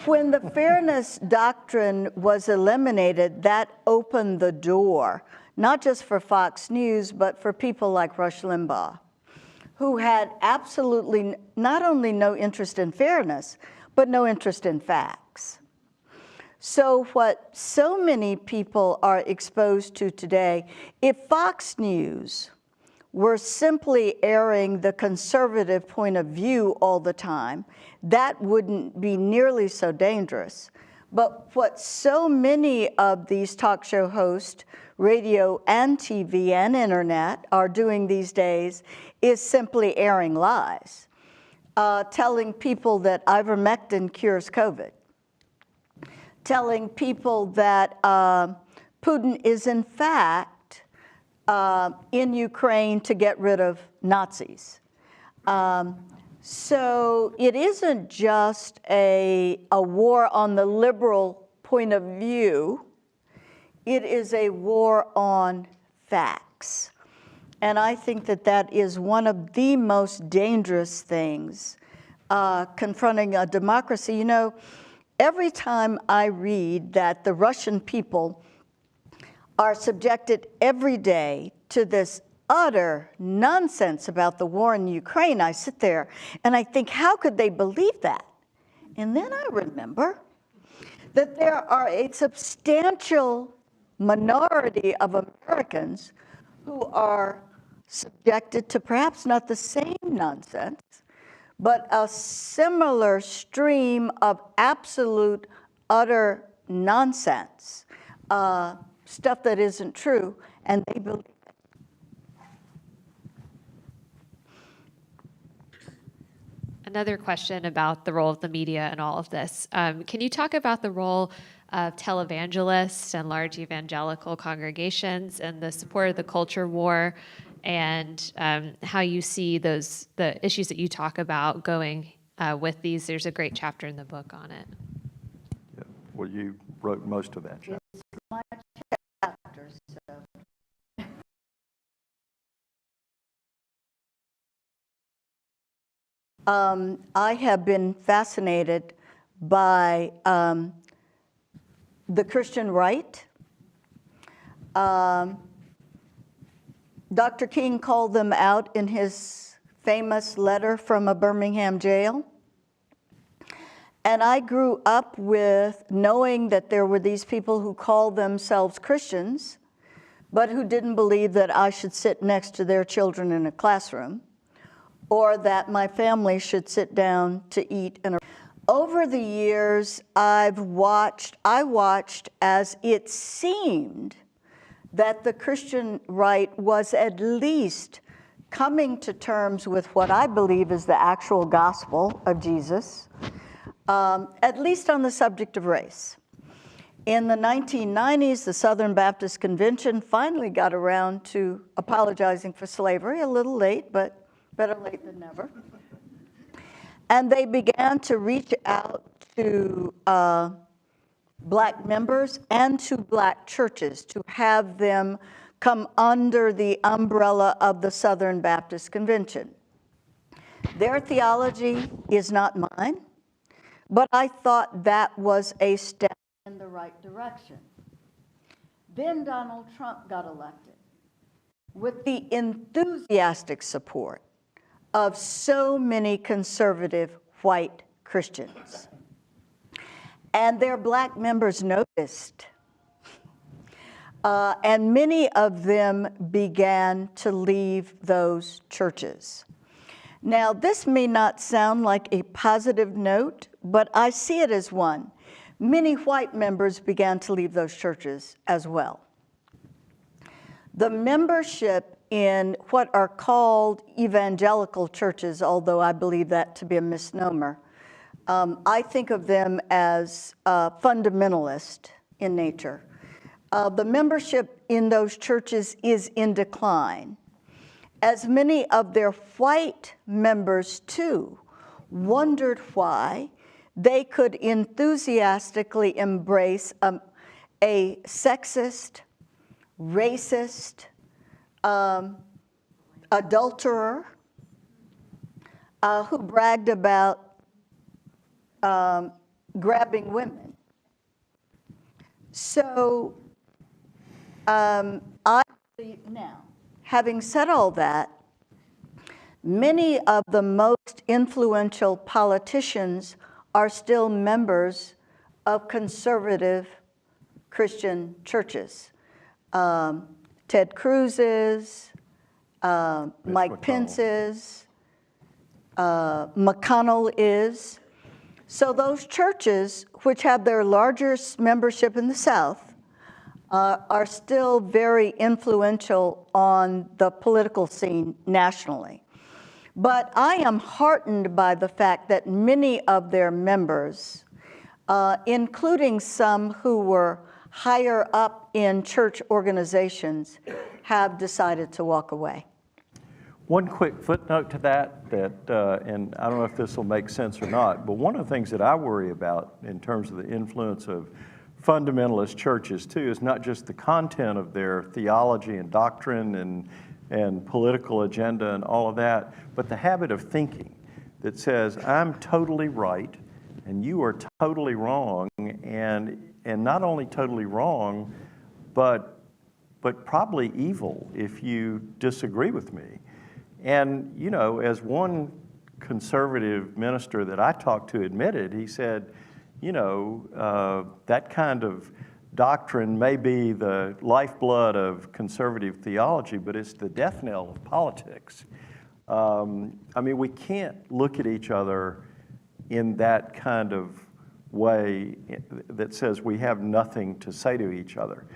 When the fairness doctrine was eliminated, that opened the door, not just for Fox News, but for people like Rush Limbaugh, who had absolutely not only no interest in fairness, but no interest in facts. So what so many people are exposed to today, if Fox News were simply airing the conservative point of view all the time, that wouldn't be nearly so dangerous. But what so many of these talk show hosts, radio and TV and internet, are doing these days is simply airing lies, telling people that ivermectin cures COVID, telling people that Putin is in fact in Ukraine to get rid of Nazis. So it isn't just a war on the liberal point of view. it is a war on facts. And I think that that is one of the most dangerous things confronting a democracy. You know, every time I read that the Russian people are subjected every day to this utter nonsense about the war in Ukraine, I sit there and I think, how could they believe that? And then I remember that there are a substantial minority of Americans who are subjected to perhaps not the same nonsense, but a similar stream of absolute, utter nonsense, stuff that isn't true, and they believe it. Another question about the role of the media in all of this. Can you talk about the role of televangelists and large evangelical congregations and the support of the culture war, and how you see the issues that you talk about going with these? There's a great chapter in the book on it. Yeah. Well, you wrote most of that chapter. It's my chapter, so. I have been fascinated by the Christian right. Dr. King called them out in his famous letter from a Birmingham jail. And I grew up with knowing that there were these people who called themselves Christians, but who didn't believe that I should sit next to their children in a classroom, or that my family should sit down to eat in a. Over the years, I watched as it seemed that the Christian right was at least coming to terms with what I believe is the actual gospel of Jesus, at least on the subject of race. In the 1990s, the Southern Baptist Convention finally got around to apologizing for slavery, a little late, but better late than never. And they began to reach out to Black members and to Black churches to have them come under the umbrella of the Southern Baptist Convention. Their theology is not mine, but I thought that was a step in the right direction. Then Donald Trump got elected with the enthusiastic support of so many conservative white Christians. And their Black members noticed. And many of them began to leave those churches. Now, this may not sound like a positive note, but I see it as one. Many white members began to leave those churches as well. The membership in what are called evangelical churches, although I believe that to be a misnomer, I think of them as fundamentalist in nature. The membership in those churches is in decline, as many of their white members, too, wondered why they could enthusiastically embrace a sexist, racist, adulterer who bragged about grabbing women. So now, having said all that, many of the most influential politicians are still members of conservative Christian churches. Ted Cruz's, Mike Pence's, McConnell is. So those churches, which have their largest membership in the South, are still very influential on the political scene nationally. But I am heartened by the fact that many of their members, including some who were higher up in church organizations, have decided to walk away. One quick footnote to that, and I don't know if this will make sense or not, but one of the things that I worry about in terms of the influence of fundamentalist churches too is not just the content of their theology and doctrine and political agenda and all of that, but the habit of thinking that says, I'm totally right and you are totally wrong, and not only totally wrong, but probably evil if you disagree with me. And, you know, as one conservative minister that I talked to admitted, he said, you know, that kind of doctrine may be the lifeblood of conservative theology, but it's the death knell of politics. I mean, we can't look at each other in that kind of way that says we have nothing to say to each other.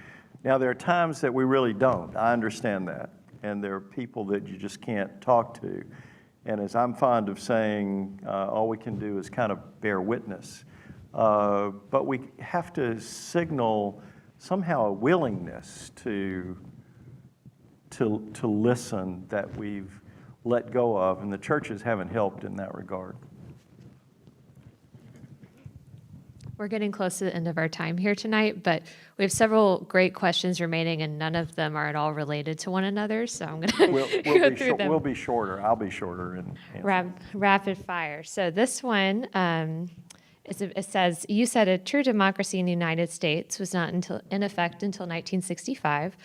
Now, there are times that we really don't. I understand that. And there are people that you just can't talk to. And as I'm fond of saying, all we can do is kind of bear witness. But we have to signal somehow a willingness to listen that we've let go of, and the churches haven't helped in that regard. We're getting close to the end of our time here tonight, but we have several great questions remaining, and none of them are at all related to one another, so I'm going to go through them. We'll be shorter. I'll be shorter. Rapid fire. So this one, it says, you said a true democracy in the United States was not in effect until 1965,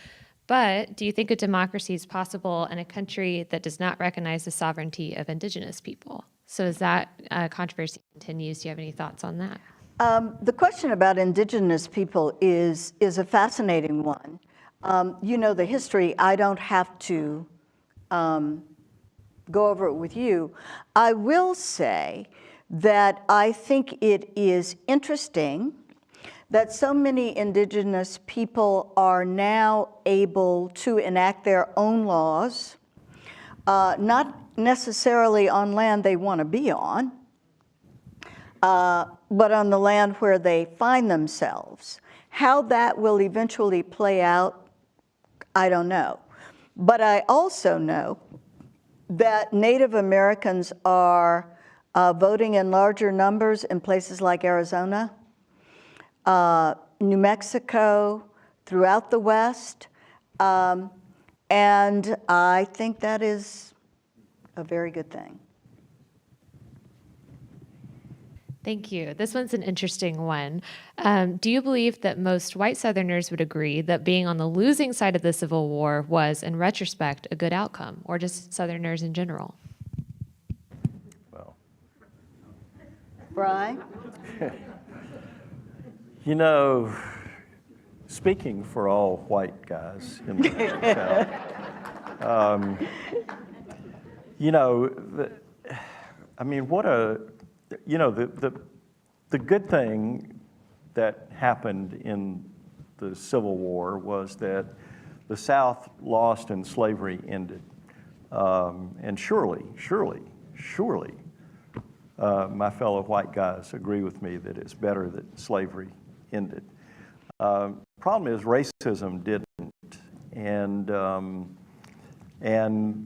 but do you think a democracy is possible in a country that does not recognize the sovereignty of indigenous people? So as that controversy continues, do you have any thoughts on that? The question about indigenous people is a fascinating one. You know the history. I don't have to go over it with you. I will say that I think it is interesting that so many indigenous people are now able to enact their own laws, not necessarily on land they want to be on, but on the land where they find themselves. How that will eventually play out, I don't know. But I also know that Native Americans are voting in larger numbers in places like Arizona, New Mexico, throughout the West, and I think that is a very good thing. Thank you. This one's an interesting one. Do you believe that most white Southerners would agree that being on the losing side of the Civil War was, in retrospect, a good outcome, or just Southerners in general? Well, Frye? you know, speaking for all white guys in the South, you know, I mean, what a, you know, the good thing that happened in the Civil War was that the South lost and slavery ended. And surely, my fellow white guys agree with me that it's better that slavery ended. Problem is racism didn't. And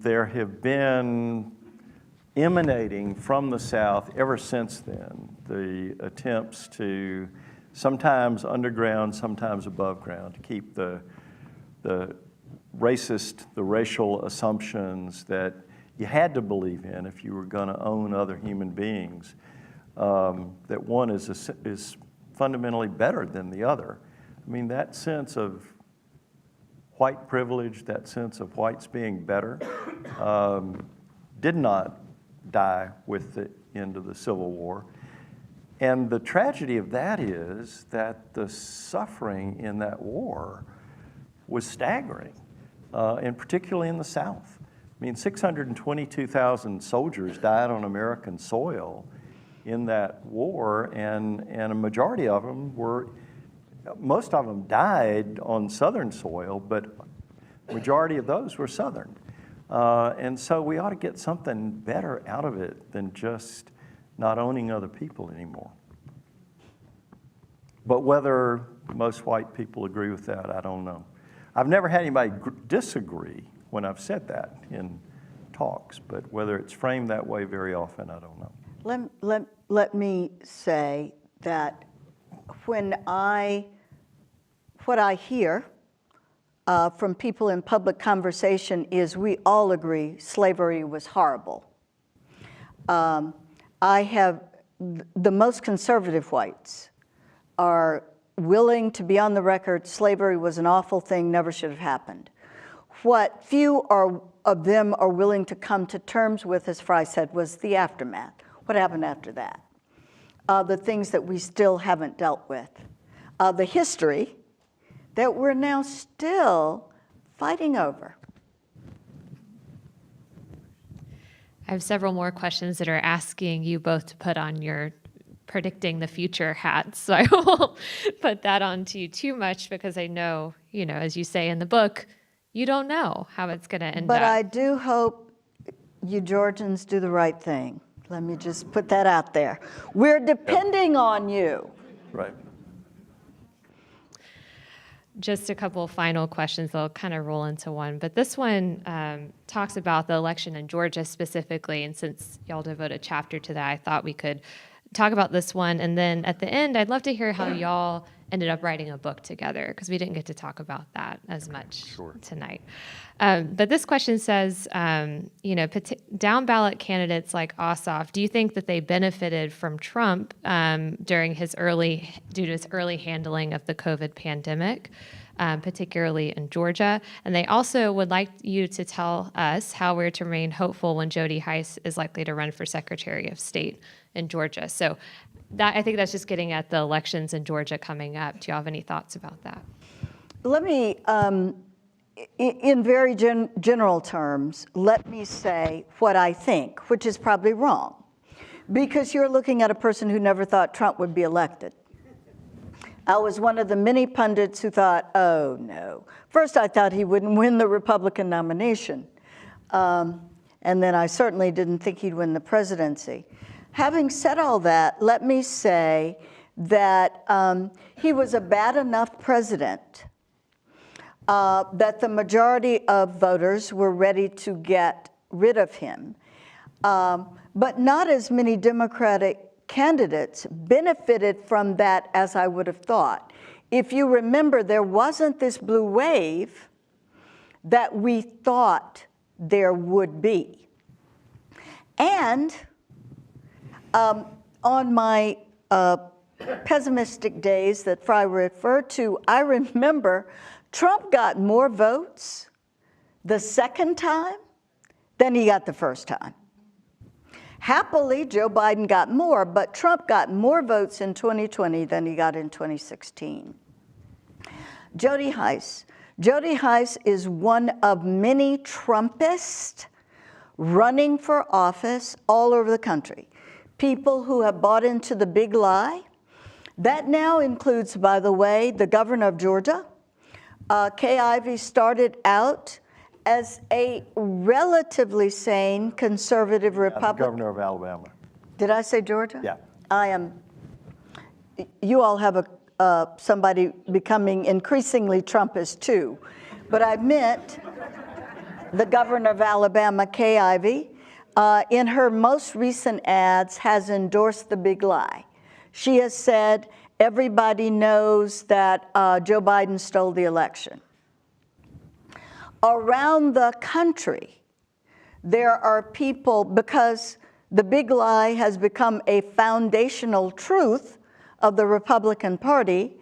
there have been emanating from the South ever since then, the attempts to, sometimes underground, sometimes above ground, to keep the racial assumptions that you had to believe in if you were going to own other human beings, that one is fundamentally better than the other. I mean, that sense of white privilege, that sense of whites being better, did not die with the end of the Civil War. And the tragedy of that is that the suffering in that war was staggering, and particularly in the South. I mean, 622,000 soldiers died on American soil in that war, and a majority of them were, most of them died on Southern soil, but majority of those were Southern. And so we ought to get something better out of it than just not owning other people anymore. But whether most white people agree with that, I don't know. I've never had anybody disagree when I've said that in talks, but whether it's framed that way very often, I don't know. Let me say that when I what I hear from people in public conversation is we all agree slavery was horrible. The most conservative whites are willing to be on the record, slavery was an awful thing, never should have happened. What few of them are willing to come to terms with, as Frye said, was the aftermath. What happened after that? The things that we still haven't dealt with. The history that we're now still fighting over. I have several more questions that are asking you both to put on your predicting the future hat. So I won't put that on to you too much because I know, as you say in the book, you don't know how it's going to end up. But I do hope you Georgians do the right thing. Let me just put that out there. We're depending on you. Right. Just a couple final questions. They'll kind of roll into one. But this one talks about the election in Georgia specifically. And since y'all devote a chapter to that, I thought we could talk about this one. And then at the end, I'd love to hear how y'all ended up writing a book together, because we didn't get to talk about that as much tonight. But this question says, down ballot candidates like Ossoff, do you think that they benefited from Trump due to his early handling of the COVID pandemic, particularly in Georgia? And they also would like you to tell us how we're to remain hopeful when Jody Hice is likely to run for Secretary of State in Georgia. So I think that's just getting at the elections in Georgia coming up. Do you have any thoughts about that? Let me, in very general terms, let me say what I think, which is probably wrong, because you're looking at a person who never thought Trump would be elected. I was one of the many pundits who thought, oh no. First I thought he wouldn't win the Republican nomination. And then I certainly didn't think he'd win the presidency. Having said all that, let me say that he was a bad enough president that the majority of voters were ready to get rid of him. But not as many Democratic candidates benefited from that as I would have thought. If you remember, there wasn't this blue wave that we thought there would be. And on my pessimistic days that Frye referred to, I remember Trump got more votes the second time than he got the first time. Happily, Joe Biden got more, but Trump got more votes in 2020 than he got in 2016. Jody Hice. Jody Hice is one of many Trumpists running for office all over the country. People who have bought into the big lie. That now includes, by the way, the governor of Georgia. Kay Ivey started out as a relatively sane conservative Republican. The governor of Alabama. Did I say Georgia? Yeah. I am. You all have somebody becoming increasingly Trumpist too, but I meant the governor of Alabama, Kay Ivey, in her most recent ads has endorsed the big lie. She has said everybody knows that Joe Biden stole the election. Around the country, there are people, because the big lie has become a foundational truth of the Republican Party,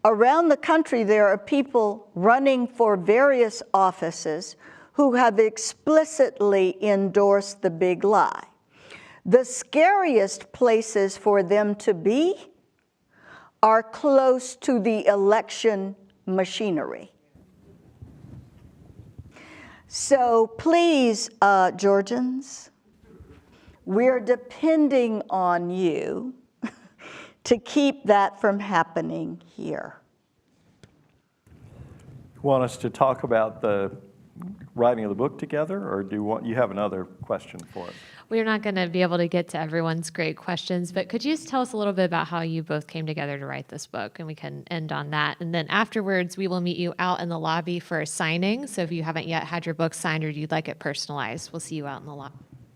around the country there are people running for various offices who have explicitly endorsed the big lie. The scariest places for them to be are close to the election machinery. So please, Georgians, we're depending on you to keep that from happening here. You want us to talk about the writing of the book together, or do you have another question for us? We're not going to be able to get to everyone's great questions, but could you just tell us a little bit about how you both came together to write this book? And we can end on that. And then afterwards, we will meet you out in the lobby for a signing. So if you haven't yet had your book signed or you'd like it personalized, we'll see you out in the lobby.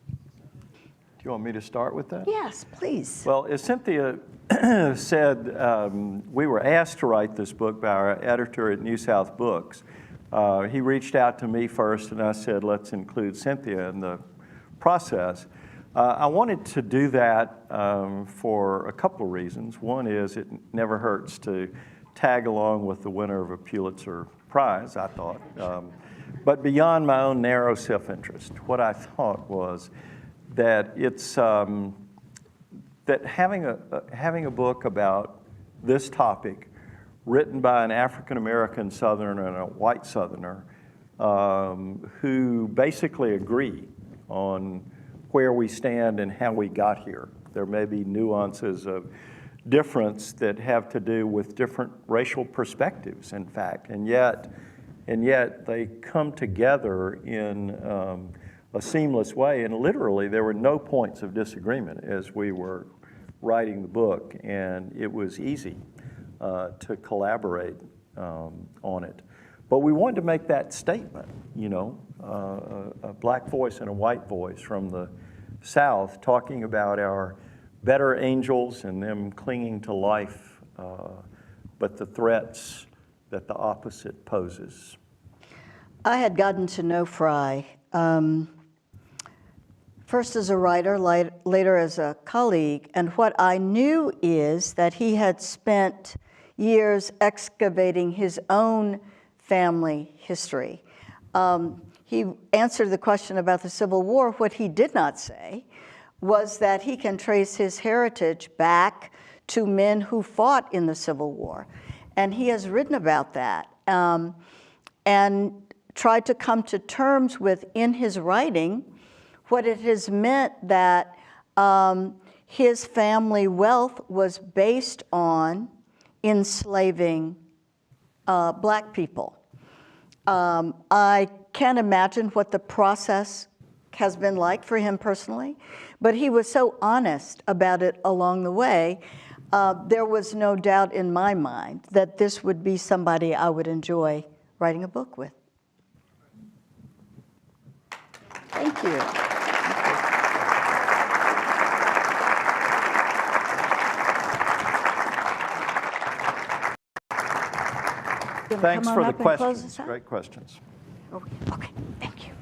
Do you want me to start with that? Yes, please. Well, as Cynthia said, we were asked to write this book by our editor at NewSouth Books. He reached out to me first, and I said, let's include Cynthia in the process. I wanted to do that for a couple of reasons. One is it never hurts to tag along with the winner of a Pulitzer Prize, I thought. But beyond my own narrow self-interest, what I thought was that it's that having a book about this topic written by an African-American Southerner and a white Southerner who basically agree on where we stand and how we got here. There may be nuances of difference that have to do with different racial perspectives, in fact, and yet they come together in a seamless way, and literally there were no points of disagreement as we were writing the book, and it was easy to collaborate on it. But we wanted to make that statement, you know, a black voice and a white voice from the South talking about our better angels and them clinging to life, but the threats that the opposite poses. I had gotten to know Frye, first as a writer, later as a colleague, and what I knew is that he had spent years excavating his own family history. He answered the question about the Civil War. What he did not say was that he can trace his heritage back to men who fought in the Civil War. And he has written about that and tried to come to terms with, in his writing, what it has meant that his family wealth was based on enslaving black people. I can't imagine what the process has been like for him personally, but he was so honest about it along the way. There was no doubt in my mind that this would be somebody I would enjoy writing a book with. Thank you. Thanks for the questions. Great questions. Okay, thank you.